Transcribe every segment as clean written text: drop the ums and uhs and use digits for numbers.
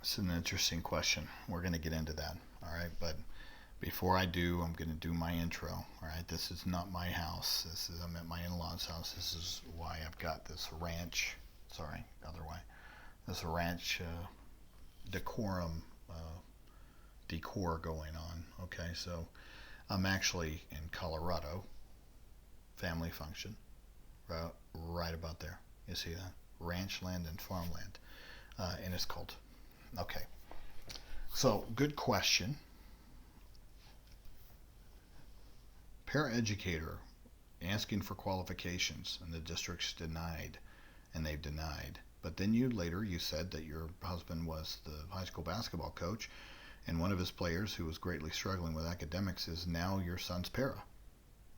It's an interesting question. We're going to get into that. All right. But before I do, I'm going to do my intro. All right. This is not my house. I'm at my in law's house. This is why I've got this ranch. Sorry, other way. This ranch decorum, decor going on. Okay. So I'm actually in Colorado, family function, right about there. You see that? Ranch land and farmland. And it's called. Okay. So, good question. Paraeducator asking for qualifications, and the district's denied, and they've denied. But then you said that your husband was the high school basketball coach, and one of his players who was greatly struggling with academics is now your son's para.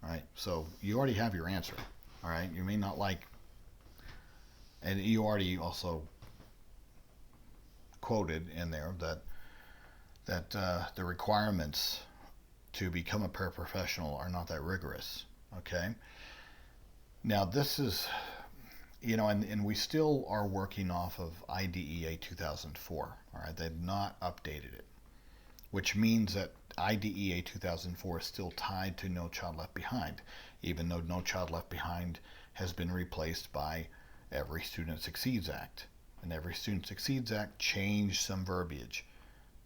All right. So you already have your answer. All right. You may not like, and you already also quoted in there that the requirements to become a paraprofessional are not that rigorous. Okay. Now this is, and we still are working off of IDEA 2004. All right. They've not updated it, which means that IDEA 2004 is still tied to No Child Left Behind, even though No Child Left Behind has been replaced by Every Student Succeeds Act. And Every Student Succeeds Act changed some verbiage.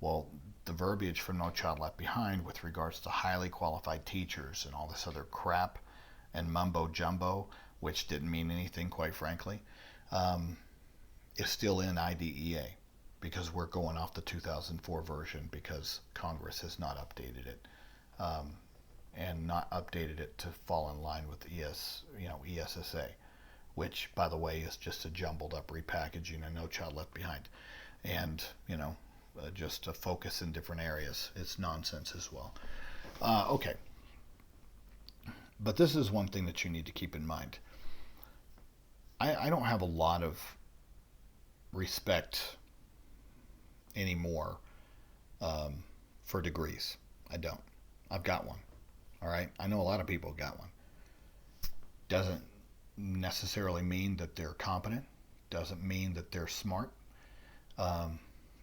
Well, the verbiage from No Child Left Behind with regards to highly qualified teachers and all this other crap and mumbo jumbo, which didn't mean anything, quite frankly, is still in IDEA because we're going off the 2004 version because Congress has not updated it, and not updated it to fall in line with ESSA, which, by the way, is just a jumbled up repackaging of No Child Left Behind, and just a focus in different areas. It's nonsense as well. Okay, but this is one thing that you need to keep in mind. I don't have a lot of respect anymore for degrees. I don't. I've got one. All right. I know a lot of people got one. Doesn't necessarily mean that they're competent. Doesn't mean that they're smart.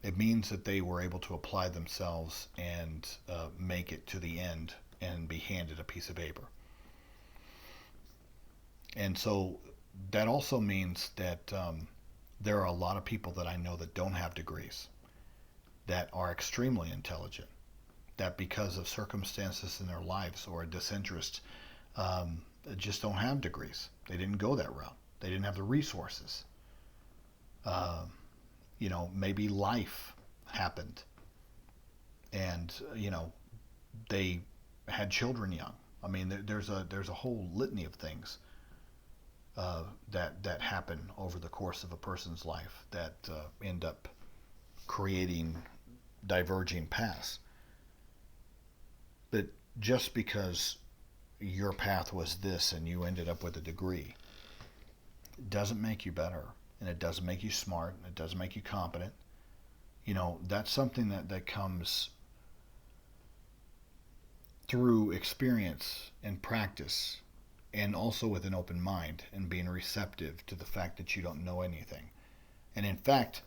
It means that they were able to apply themselves and make it to the end and be handed a piece of paper. And so that also means that there are a lot of people that I know that don't have degrees that are extremely intelligent, that because of circumstances in their lives or a disinterest, just don't have degrees. They didn't go that route. They didn't have the resources. Maybe life happened and, they had children young. I mean, there's a whole litany of things that happen over the course of a person's life that end up creating diverging paths. But just because your path was this and you ended up with a degree doesn't make you better, and it doesn't make you smart, and it doesn't make you competent. That's something that comes through experience and practice, and also with an open mind and being receptive to the fact that you don't know anything. And in fact,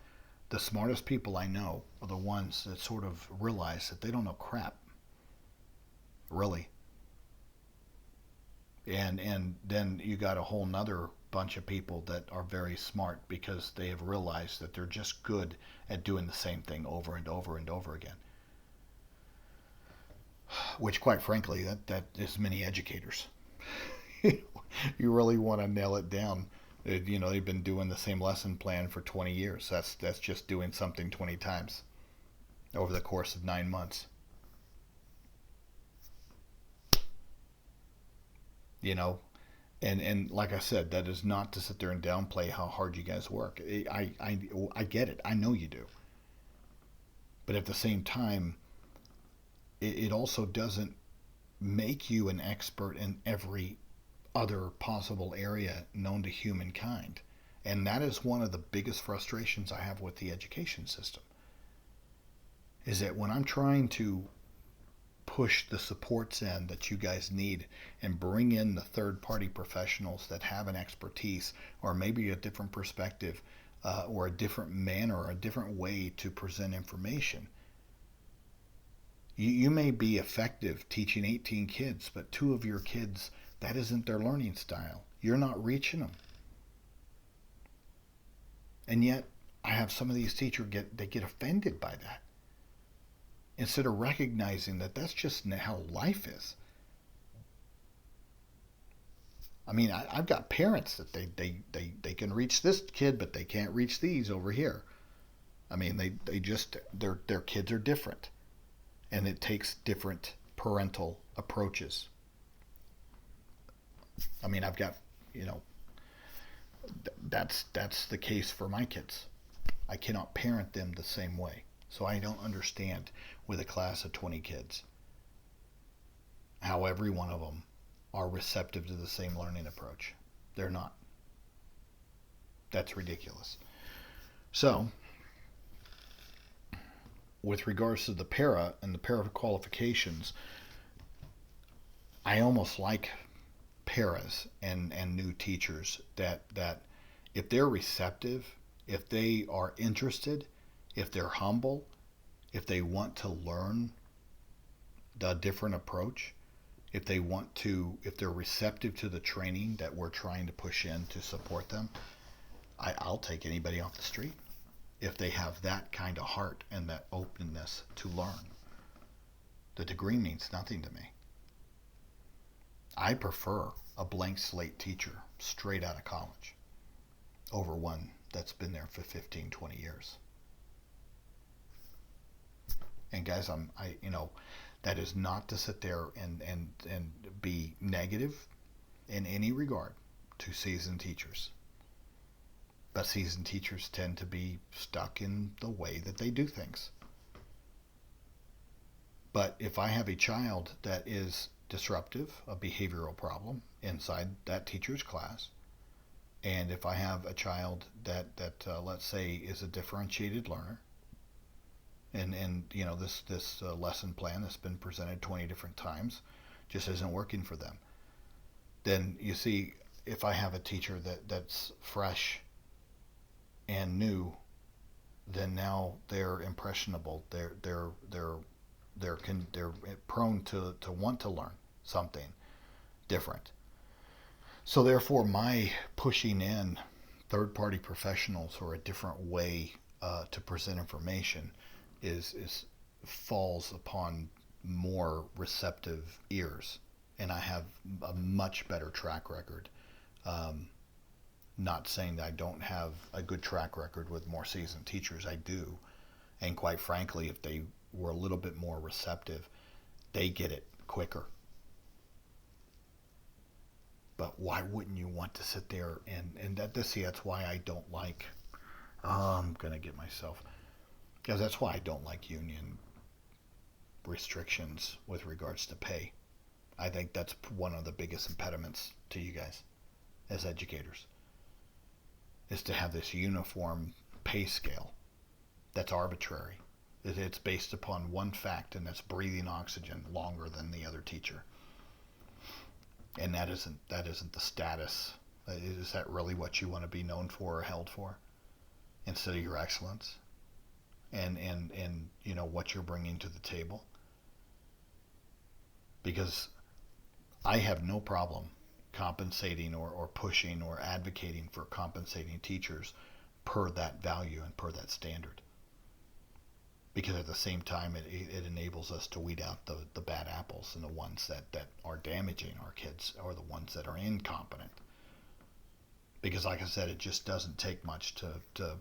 the smartest people I know are the ones that sort of realize that they don't know crap, really. And then you got a whole nother bunch of people that are very smart because they have realized that they're just good at doing the same thing over and over and over again. Which, quite frankly, that is many educators. You really want to nail it down. They've been doing the same lesson plan for 20 years. That's just doing something 20 times over the course of 9 months. You know, and like I said, that is not to sit there and downplay how hard you guys work. I get it. I know you do. But at the same time, it also doesn't make you an expert in every other possible area known to humankind. And that is one of the biggest frustrations I have with the education system. Is that when I'm trying to push the supports in that you guys need and bring in the third party professionals that have an expertise or maybe a different perspective or a different manner, a different way to present information. You may be effective teaching 18 kids, but two of your kids, that isn't their learning style. You're not reaching them. And yet, I have some of these teachers get offended by that instead of recognizing that that's just how life is. I mean, I've got parents that they can reach this kid, but they can't reach these over here. I mean, they just their kids are different, and it takes different parental approaches. I mean, I've got, you know, that's the case for my kids. I cannot parent them the same way. So I don't understand with a class of 20 kids how every one of them are receptive to the same learning approach. They're not. That's ridiculous. So, with regards to the para and the para qualifications, I almost like paras and new teachers that if they're receptive, if they are interested, if they're humble, if they want to learn the different approach, if they're receptive to the training that we're trying to push in to support them, I'll take anybody off the street if they have that kind of heart and that openness to learn. The degree means nothing to me. I prefer a blank slate teacher straight out of college over one that's been there for 15, 20 years. And guys, that is not to sit there and be negative in any regard to seasoned teachers. But seasoned teachers tend to be stuck in the way that they do things. But if I have a child that is disruptive, a behavioral problem inside that teacher's class, and if I have a child that let's say is a differentiated learner, and you know this lesson plan that's been presented 20 different times just isn't working for them, then you see, if I have a teacher that's fresh and new, then now they're impressionable. They're prone to want to learn something different. So therefore, my pushing in third-party professionals or a different way to present information is falls upon more receptive ears, and I have a much better track record. Not saying that I don't have a good track record with more seasoned teachers. I do, and quite frankly, if they were a little bit more receptive, they get it quicker. But why wouldn't you want to sit there and that's why I don't like, I'm going to get myself, because that's why I don't like union restrictions with regards to pay. I think that's one of the biggest impediments to you guys as educators, is to have this uniform pay scale that's arbitrary. It's based upon one fact, and that's breathing oxygen longer than the other teacher. And that isn't the status. Is that really what you want to be known for or held for, instead of your excellence and you know what you're bringing to the table? Because I have no problem compensating or pushing or advocating for compensating teachers per that value and per that standard. Because at the same time, it enables us to weed out the bad apples, and the ones that are damaging our kids, or the ones that are incompetent. Because like I said, it just doesn't take much to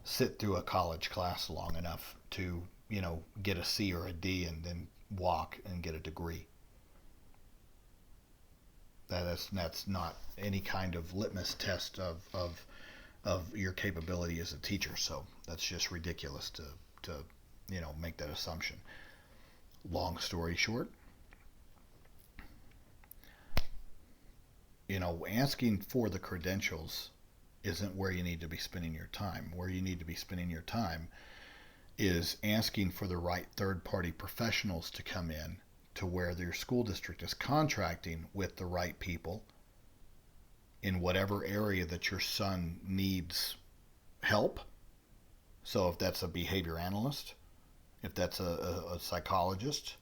sit through a college class long enough to, you know, get a C or a D and then walk and get a degree. That's not any kind of litmus test of your capability as a teacher. So that's just ridiculous to you know, make that assumption. Long story short, you know, asking for the credentials isn't where you need to be spending your time. Where you need to be spending your time is asking for the right third-party professionals to come in to where your school district is contracting with the right people in whatever area that your son needs help. So if that's a behavior analyst, if that's a psychologist,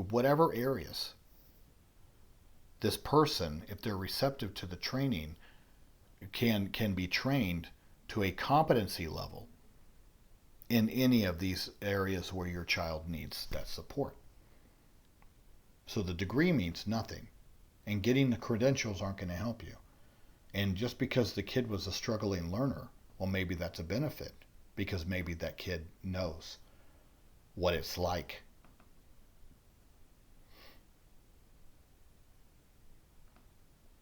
whatever areas, this person, if they're receptive to the training, can be trained to a competency level in any of these areas where your child needs that support. So the degree means nothing, and getting the credentials aren't going to help you. And just because the kid was a struggling learner, well, maybe that's a benefit, because maybe that kid knows what it's like.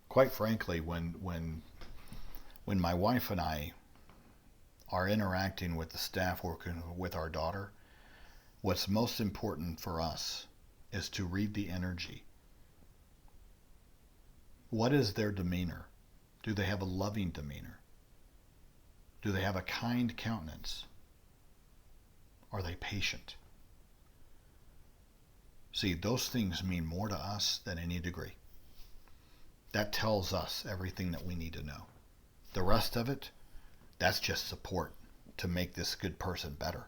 Quite frankly, when my wife and I are interacting with the staff working with our daughter, what's most important for us is to read the energy. What is their demeanor? Do they have a loving demeanor? Do they have a kind countenance? Are they patient? See, those things mean more to us than any degree. That tells us everything that we need to know. The rest of it, that's just support to make this good person better.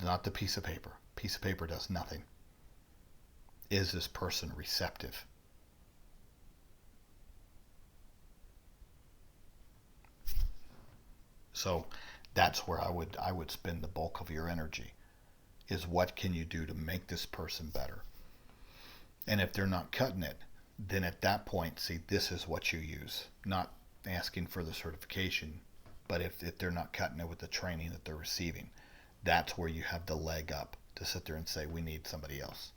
Not the piece of paper. Piece of paper does nothing. Is this person receptive? So that's where I would spend the bulk of your energy, is what can you do to make this person better? And if they're not cutting it, then at that point, see, this is what you use. Not asking for the certification, but if they're not cutting it with the training that they're receiving, that's where you have the leg up to sit there and say, we need somebody else.